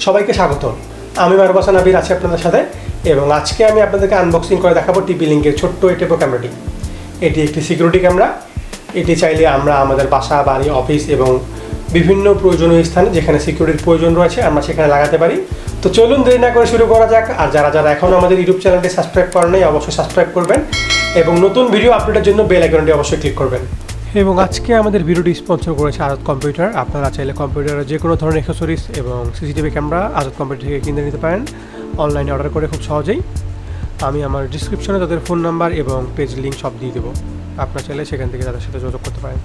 সবাইকে স্বাগত। আমি মারুফ আবির আছি আপনাদের সাথে এবং আজকে আমি আপনাদেরকে আনবক্সিং করে দেখাবো TP-Link-এর ছোট্ট এই টেপো ক্যামেরাটি। এটি একটি সিকিউরিটি ক্যামেরা। এটি চাইলে আমরা আমাদের বাসা, বাড়ি, অফিস এবং বিভিন্ন প্রয়োজনীয় স্থানে যেখানে সিকিউরিটির প্রয়োজন রয়েছে আমরা সেখানে লাগাতে পারি। তো চলুন দেরি না করে শুরু করা যাক। আর যারা এখনও আমাদের ইউটিউব চ্যানেলটি সাবস্ক্রাইব করেন নাই অবশ্যই সাবস্ক্রাইব করবেন এবং নতুন ভিডিও আপলোডের জন্য বেল আইকনটি অবশ্যই ক্লিক করবেন। এবং আজকে আমাদের ভিডিওটি স্পন্সর করেছে আজাদ কম্পিউটার। আপনারা চাইলে কম্পিউটারের যে কোনো ধরনের অ্যাক্সেসরিজ এবং সিসিটিভি ক্যামেরা আজাদ কম্পিউটার থেকে কিনে নিতে পারেন অনলাইনে অর্ডার করে খুব সহজেই। আমি আমার ডিসক্রিপশনে তাদের ফোন নাম্বার এবং পেজ লিঙ্ক সব দিয়ে দেবো। আপনারা চাইলে সেখান থেকে তাদের সাথে যোগাযোগ করতে পারেন।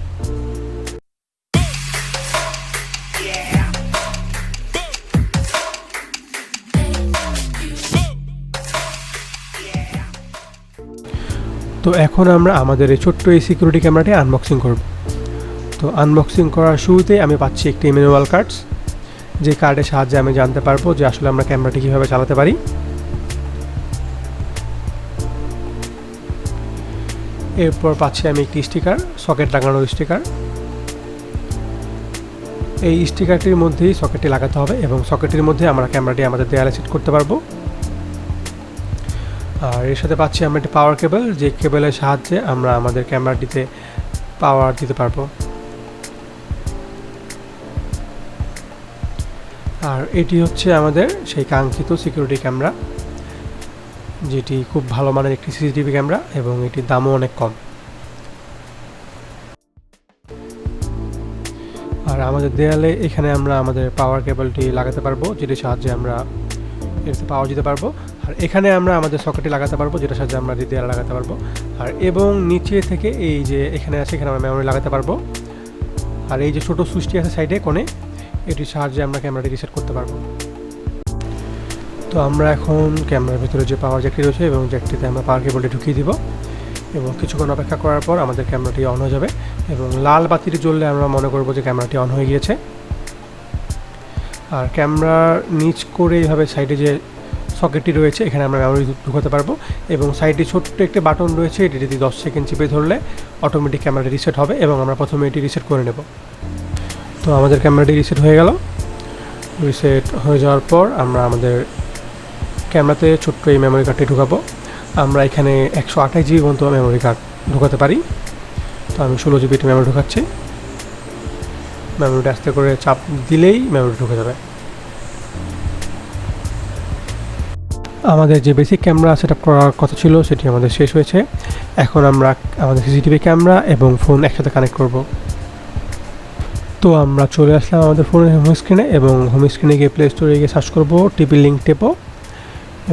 তো এখন আমরা আমাদের এই ছোট্ট এই সিকিউরিটি ক্যামেরাটি আনবক্সিং করব। তো আনবক্সিং করার শুরুতে আমি পাচ্ছি একটি ম্যানুয়াল কার্ডস, যে কার্ডের সাহায্যে আমি জানতে পারবো যে আসলে আমরা ক্যামেরাটি কীভাবে চালাতে পারি। এরপর পাচ্ছি আমি একটি স্টিকার, সকেট লাগানোর স্টিকার। এই স্টিকারটির মধ্যেই সকেটটি লাগাতে হবে এবং সকেটটির মধ্যে আমরা ক্যামেরাটি আমাদের দেয়ালে সেট করতে পারবো। আর এর সাথে পাচ্ছি আমরা একটি পাওয়ার কেবল, যে কেবলের সাহায্যে আমরা আমাদের ক্যামেরাটিতে পাওয়ার দিতে পারবো। আর এটি হচ্ছে আমাদের সেই কাঙ্ক্ষিত সিকিউরিটি ক্যামেরা, যেটি খুব ভালো মানের একটি সিসিটিভি ক্যামেরা এবং এটির দামও অনেক কম। আর আমাদের দেয়ালে এখানে আমরা আমাদের পাওয়ার কেবলটি লাগাতে পারবো, যেটির সাহায্যে আমরা এতে পাওয়ার দিতে পারবো। আর এখানে আমরা আমাদের সকেটে লাগাতে পারবো, যেটার সাহায্যে আমরা দেয়ালে লাগাতে পারবো। আর এবং নিচে থেকে এই যে এখানে আছে, এখানে আমরা মেমোরি লাগাতে পারবো। আর এই যে ছোটো সুইচটি আছে সাইডে কোণে, এটির সাহায্যে আমরা ক্যামেরাটি রিসেট করতে পারবো। তো আমরা এখন ক্যামেরার ভিতরে যে পাওয়ার জ্যাকটি রয়েছে এবং জ্যাকটিতে আমরা পাওয়ার কেবলটি ঢুকিয়ে দিব এবং কিছুক্ষণ অপেক্ষা করার পর আমাদের ক্যামেরাটি অন হয়ে যাবে এবং লাল বাতিটি জ্বললে আমরা মনে করব যে ক্যামেরাটি অন হয়ে গিয়েছে। আর ক্যামেরার নিচ করে এইভাবে সাইডে যে সকেটটি রয়েছে এখানে আমরা মেমোরি ঢুকাতে পারবো এবং সাইডে ছোট্ট একটি বাটন রয়েছে, এটি যদি 10 সেকেন্ড চিপে ধরলে অটোমেটিক ক্যামেরাটি রিসেট হবে এবং আমরা প্রথমে এটি রিসেট করে নেব। তো আমাদের ক্যামেরাটি রিসেট হয়ে গেল। রিসেট হয়ে যাওয়ার পর আমরা আমাদের ক্যামেরাতে ছোট্ট এই মেমোরি কার্ডটি ঢুকাবো। আমরা এখানে 128 GB পর্যন্ত মেমোরি কার্ড ঢুকাতে পারি। তো আমি 16 GB মেমোরি ঢুকাচ্ছি। মেমোরিটা আস্তে করে চাপ দিলেই মেমোরি ঢুকে যাবে। আমাদের যে বেসিক ক্যামেরা সেটআপ করার কথা ছিল সেটি আমাদের শেষ হয়েছে। এখন আমরা আমাদের সিসিটিভি ক্যামেরা এবং ফোন একসাথে কানেক্ট করব। তো আমরা চলে আসলাম আমাদের ফোনের হোম স্ক্রিনে এবং হোম স্ক্রিনে গিয়ে প্লে স্টোরে গিয়ে সার্চ করব TP-Link টেপো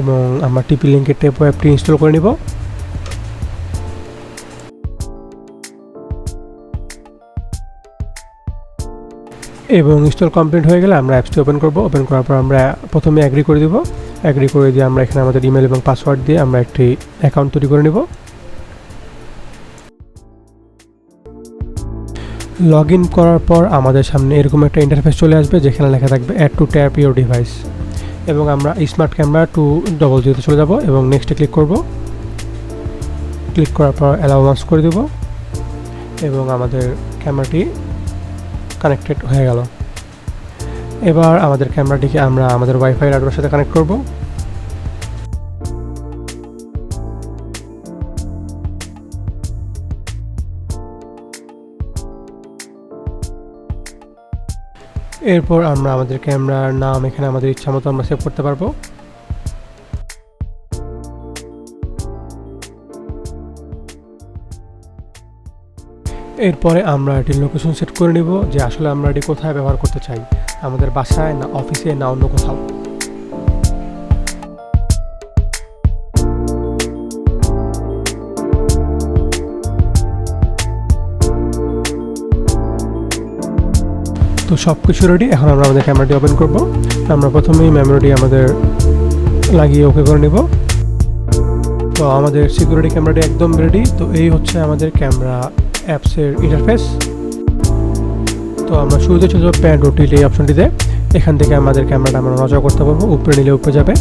এবং আমরা TP-Link-এর টেপো অ্যাপটি ইনস্টল করে নিব। এবং ইনস্টল কমপ্লিট হয়ে গেলে আমরা অ্যাপসটি ওপেন করব। ওপেন করার পর আমরা প্রথমে অ্যাগ্রি করে দেব। অ্যাগ্রি করে দিয়ে আমরা এখানে আমাদের ইমেল এবং পাসওয়ার্ড দিয়ে আমরা একটি অ্যাকাউন্ট তৈরি করে নেব। লগ ইন করার পর আমাদের সামনে এরকম একটা ইন্টারফেস চলে আসবে, যেখানে লেখা থাকবে add to tap your device এবং আমরা স্মার্ট ক্যামেরা 200 চলে যাব এবং নেক্সটে ক্লিক করব। ক্লিক করার পর অ্যালাউ ওয়ান্স করে দেব এবং আমাদের ক্যামেরাটি কানেক্টেড হয়ে গেল। এবার আমাদের ক্যামেরাটিকে আমরা আমাদের ওয়াইফাই রাউটারের সাথে কানেক্ট করব। এরপর আমরা আমাদের ক্যামেরার নাম এখানে আমাদের ইচ্ছা মতো আমরা সেভ করতে পারবো। এরপরে আমরা এটির লোকেশন সেট করে নিব, যে আসলে আমরা এটি কোথায় ব্যবহার করতে চাই, আমাদের বাসায় না অফিসে না অন্য কোথাও। তো সব কিছু রেডি। এখন আমরা আমাদের ক্যামেরাটি ওপেন করব। আমরা প্রথমেই মেমোরিটি আমাদের লাগিয়ে ওকে করে নিব। তো আমাদের সিকিউরিটি ক্যামেরাটি একদম রেডি। তো এই হচ্ছে আমাদের ক্যামেরা অ্যাপসের ইন্টারফেস। তো আমরা শুরুতে চলে যাব প্যান রোটেট এই অপশনটিতে। এখান থেকে আমাদের ক্যামেরাটা আমরা নজর করতে পারবো। উপরে নিলে উপরে যাবে,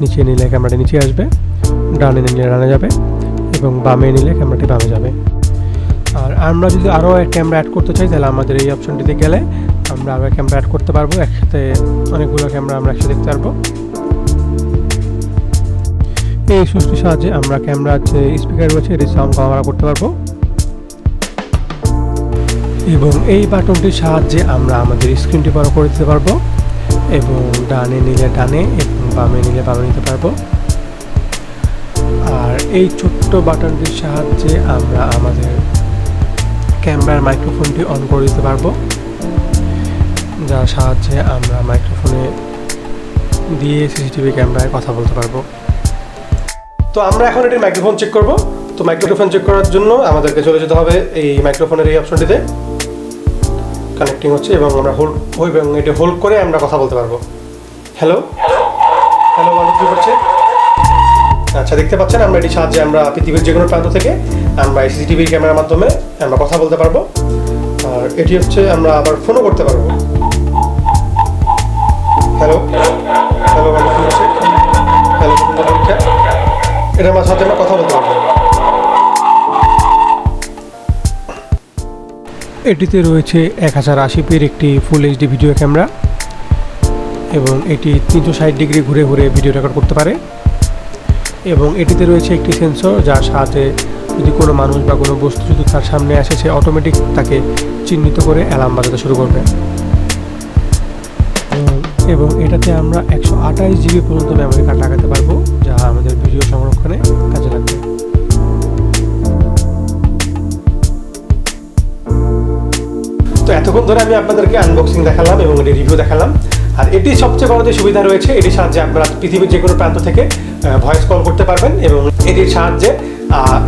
নিচে নিলে ক্যামেরাটি নিচে আসবে, ডানে নিলে ডানে যাবে এবং বামে নিলে ক্যামেরাটি বামে যাবে। আর আমরা যদি আরও ক্যামেরা অ্যাড করতে চাই তাহলে আমাদের এই অপশনটিতে গেলে আমরা আরও ক্যামেরা অ্যাড করতে পারবো, একসাথে অনেকগুলো ক্যামেরা আমরা একসাথে দেখতে পারবো। এই সুইচটির সাহায্যে আমরা ক্যামেরার যে স্পিকার রয়েছে এটি সাউন্ড কমানো করতে পারবো, এবং এই বাটনটির সাহায্যে আমরা আমাদের স্ক্রিনটি বড় করে দিতে পারবো এবং ডানে নিলে ডানে এবং বামে নিলে বামে নিতে পারবো। আর এই ছোট্ট বাটনটির সাহায্যে আমরা আমাদের ক্যামেরার মাইক্রোফোনটি অন করে দিতে পারবো, যার সাহায্যে আমরা মাইক্রোফোনে দিয়ে সিসিটিভি ক্যামেরায় কথা বলতে পারবো। তো আমরা এখন এটির মাইক্রোফোন চেক করব। তো মাইক্রোফোন চেক করার জন্য আমাদেরকে চলে যেতে হবে এই মাইক্রোফোনের এই অপশনটিতে, কানেক্টিং হচ্ছে এবং আমরা হোল্ড এবং এটি হোল্ড করে আমরা কথা বলতে পারবো। হ্যালো হ্যালো মানুষ কি করছে? আচ্ছা, দেখতে পাচ্ছেন আমরা এটির সাহায্যে আমরা পৃথিবীর যে কোনো প্রান্ত থেকে আমরা এই সিসিটিভি ক্যামেরার মাধ্যমে আমরা কথা বলতে পারবো। আর এটি হচ্ছে আমরা আবার ফোনও করতে পারবো। হ্যালো হ্যালো মানুষ কি করছে? হ্যালো পরীক্ষা, এটার সাথে আমরা কথা বলতে পারবো। এটিতে রয়েছে 1080p একটি ফুল এইচডি ভিডিও ক্যামেরা এবং এটি 360 ডিগ্রি ঘুরে ঘুরে ভিডিও রেকর্ড করতে পারে, এবং এটিতে রয়েছে একটি সেন্সর যার সাহায্যে যদি কোনো মানুষ বা কোনো বস্তু যদি তার সামনে আসে সে অটোমেটিক তাকে চিহ্নিত করে অ্যালার্ম বাজাতে শুরু করবে। এবং এটাতে আমরা 128 GB পর্যন্ত মেমোরি কার্ড লাগাতে পারবো, যা আমাদের ভিডিও সংরক্ষণে কাজে লাগবে। তো এতক্ষণ ধরে আমি আপনাদেরকে আনবক্সিং দেখালাম এবং এটি রিভিউ দেখালাম। আর এটি সবচেয়ে বড় যে সুবিধা রয়েছে, এটির সাহায্যে আপনারা পৃথিবীর যে কোনো প্রান্ত থেকে ভয়েস কল করতে পারবেন এবং এটির সাহায্যে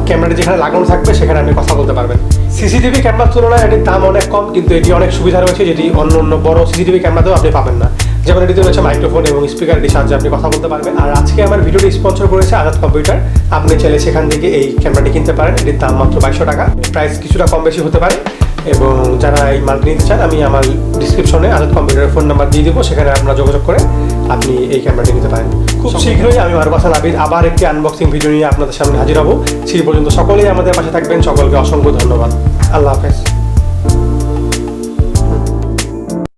ক্যামেরাটি যেখানে লাগানো থাকবে সেখানে আপনি কথা বলতে পারবেন। সিসিটিভি ক্যামেরার তুলনায় এটির দাম অনেক কম, কিন্তু এটি অনেক সুবিধা রয়েছে যেটি অন্য অন্য বড় সিসিটিভি ক্যামেরাতেও আপনি পাবেন না। যেমন এটিতে রয়েছে মাইক্রোফোন এবং স্পিকার, এটির সাহায্যে আপনি কথা বলতে পারবেন। আর আজকে আমার ভিডিওটি স্পন্সর করেছে আজাদ কম্পিউটার। আপনি চাইলে সেখান থেকে এই ক্যামেরাটি কিনতে পারেন। এটির দাম মাত্র 2200 টাকা, প্রাইস কিছুটা কম বেশি হতে পারে। এবং যারা এই মালটি নিতে চান, আমি আমার ডিসক্রিপশনে আজাদ কম্পিউটারের ফোন নাম্বার দিয়ে দেবো, সেখানে আপনারা যোগাযোগ করে আপনি এই ক্যামেরাটি নিতে পারেন। খুব শীঘ্রই আমি মারুফ হাসান আবার একটি আনবক্সিং ভিডিও নিয়ে আপনাদের সামনে হাজির হব। সেই পর্যন্ত সকলেই আমাদের পাশে থাকবেন। সকলকে অসংখ্য ধন্যবাদ। আল্লাহ হাফেজ।